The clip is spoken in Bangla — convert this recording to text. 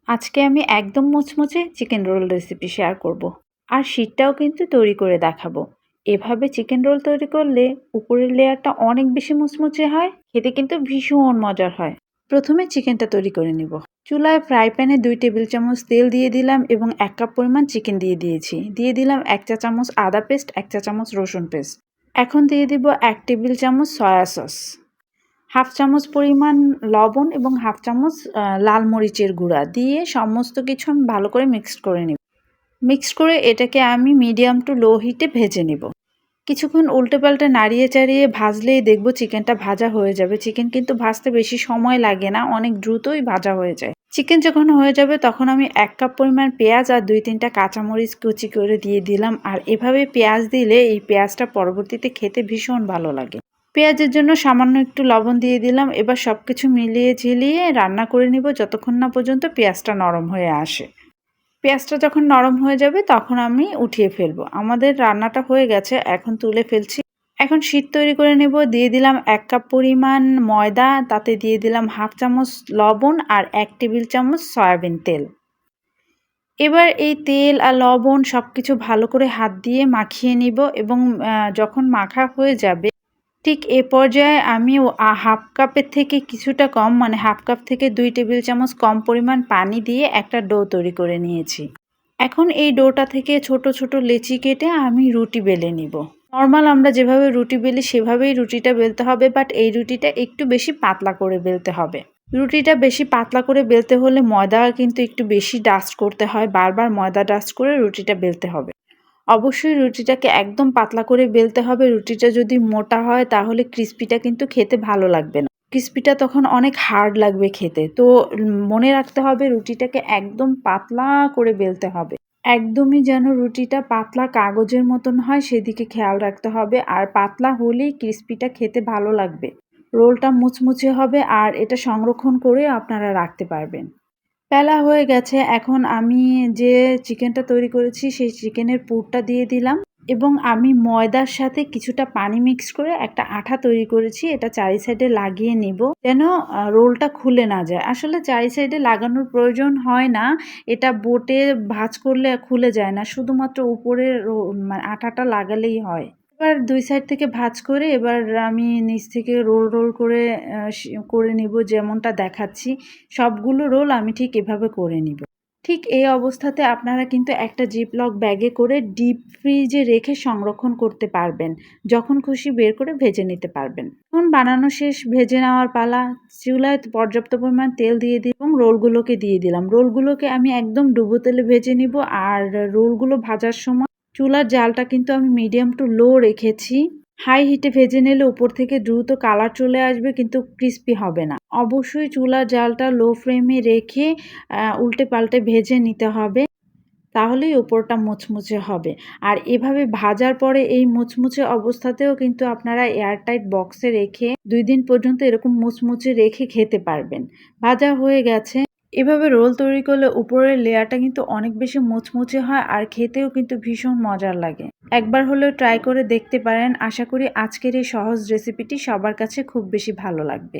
আজকে আমি একদম মুচমুচে চিকেন রোল রেসিপি শেয়ার করব। আর শীটটাও কিন্তু তৈরি করে দেখাবো। এভাবে চিকেন রোল তৈরি করলে উপরের লেয়ারটা অনেক বেশি মুচমুচে হয়, খেতে কিন্তু ভীষণ মজার হয়। প্রথমে চিকেনটা তৈরি করে নিব। চুলায় ফ্রাই প্যানে 2 টেবিল চামচ তেল দিয়ে দিলাম এবং 1 কাপ পরিমাণ চিকেন দিয়ে দিয়েছি। দিয়ে দিলাম 1 চা চামচ আদা পেস্ট, 1 চা চামচ রসুন পেস্ট। এখন দিয়ে দিব 1 টেবিল চামচ সয়া সস, হাফ চামচ পরিমাণ লবণ এবং হাফ চামচ লাল মরিচের গুঁড়া দিয়ে সমস্ত কিছু আমি ভালো করে মিক্সড করে নিব। মিক্সড করে এটাকে আমি মিডিয়াম টু লো হিটে ভেজে নিব। কিছুক্ষণ উল্টে পাল্টে নাড়িয়ে চাড়িয়ে ভাজলেই দেখব চিকেনটা ভাজা হয়ে যাবে। চিকেন কিন্তু ভাজতে বেশি সময় লাগে না, অনেক দ্রুতই ভাজা হয়ে যায়। চিকেন যখন হয়ে যাবে তখন আমি 1 কাপ পরিমাণ পেঁয়াজ আর 2-3টা কাঁচামরিচ কুচি করে দিয়ে দিলাম। আর এভাবে পেঁয়াজ দিলে এই পেঁয়াজটা পরবর্তীতে খেতে ভীষণ ভালো লাগে। পেঁয়াজের জন্য সামান্য একটু লবণ দিয়ে দিলাম। এবার সব কিছু মিলিয়ে ঝিলিয়ে রান্না করে নিব যতক্ষণ না পর্যন্ত পেঁয়াজটা নরম হয়ে আসে। পেঁয়াজটা যখন নরম হয়ে যাবে তখন আমি উঠিয়ে ফেলবো। আমাদের রান্নাটা হয়ে গেছে, এখন তুলে ফেলছি। এখন শীট তৈরি করে নেব। দিয়ে দিলাম 1 কাপ পরিমাণ ময়দা, তাতে দিয়ে দিলাম হাফ চামচ লবণ আর 1 টেবিল চামচ সয়াবিন তেল। এবার এই তেল আর লবণ সব কিছু ভালো করে হাত দিয়ে মাখিয়ে নিব এবং যখন মাখা হয়ে যাবে ঠিক এ পর্যায়ে আমি হাফ কাপের থেকে কিছুটা কম, মানে হাফ কাপ থেকে 2 টেবিল চামচ কম পরিমাণ পানি দিয়ে একটা ডো তৈরি করে নিয়েছি। এখন এই ডোটা থেকে ছোট ছোট লেচি কেটে আমি রুটি বেলে নিব। নর্মাল আমরা যেভাবে রুটি বেলি সেভাবেই রুটিটা বেলতে হবে, বাট এই রুটিটা একটু বেশি পাতলা করে বেলতে হবে। রুটিটা বেশি পাতলা করে বেলতে হলে ময়দা কিন্তু একটু বেশি ডাস্ট করতে হয়, বারবার ময়দা ডাস্ট করে রুটিটা বেলতে হবে। অবশ্যই রুটিটাকে একদম পাতলা করে বেলতে হবে। রুটিটা যদি মোটা হয় তাহলে ক্রিস্পিটা কিন্তু খেতে ভালো লাগবে না। ক্রিস্পিটা তখন অনেক হার্ড লাগবে খেতে। তো মনে রাখতে হবে রুটিটাকে একদম পাতলা করে বেলতে হবে। একদমই যেন রুটিটা পাতলা কাগজের মতন হয় সেদিকে খেয়াল রাখতে হবে। আর পাতলা হলেই ক্রিস্পিটা খেতে ভালো লাগবে। রোলটা মুচমুচে হবে আর এটা সংরক্ষণ করে আপনারা রাখতে পারবেন। বেলা হয়ে গেছে, এখন আমি যে চিকেনটা তৈরি করেছি সেই চিকেনের পুরটা দিয়ে দিলাম এবং আমি ময়দার সাথে কিছুটা পানি মিক্স করে একটা আঠা তৈরি করেছি। এটা চারি সাইডে লাগিয়ে নিব যেন রোলটা খুলে না যায়। আসলে চারি সাইডে লাগানোর প্রয়োজন হয় না, এটা বোটে ভাঁজ করলে খুলে যায় না, শুধুমাত্র উপরে আঠাটা লাগালেই হয়। এবার 2 সাইড থেকে ভাঁজ করে এবার আমি নিচ থেকে রোল রোল করে করে নিব যেমনটা দেখাচ্ছি। সবগুলো রোল আমি ঠিক এভাবে করে নিব। ঠিক এই অবস্থাতে আপনারা কিন্তু একটা জিপলক ব্যাগে করে ডিপ ফ্রিজে রেখে সংরক্ষণ করতে পারবেন। যখন খুশি বের করে ভেজে নিতে পারবেন। এখন বানানো শেষ, ভেজে নেওয়ার পালা। চুলায় পর্যাপ্ত পরিমাণ তেল দিয়ে দিই এবং রোলগুলোকে দিয়ে দিলাম। রোলগুলোকে আমি একদম ডুবো তেলে ভেজে নিব। আর রোলগুলো ভাজার সময় চুলার জালটা কিন্তু আমি মিডিয়াম টু লো রেখেছি। হাই হিটে ভেজে নিলে উপর থেকে দ্রুত কালার চলে আসবে কিন্তু ক্রিস্পি হবে না। অবশ্যই চুলার জালটা লো ফ্লেমে রেখে উল্টে পাল্টে ভেজে নিতে হবে, তাহলেই উপরটা মুচমুচে হবে। আর এভাবে ভাজার পরে এই মুচমুচে অবস্থাতেও কিন্তু আপনারা এয়ারটাইট বক্সে রেখে 2 দিন পর্যন্ত এরকম মুচমুচে রেখে খেতে পারবেন। ভাজা হয়ে গেছে। এভাবে রোল তৈরি করলে উপরের লেয়ারটা কিন্তু অনেক বেশি মুচমুচে হয় আর খেতেও কিন্তু ভীষণ মজার লাগে। একবার হলেও ট্রাই করে দেখতে পারেন। আশা করি আজকের এই সহজ রেসিপিটি সবার কাছে খুব বেশি ভালো লাগবে।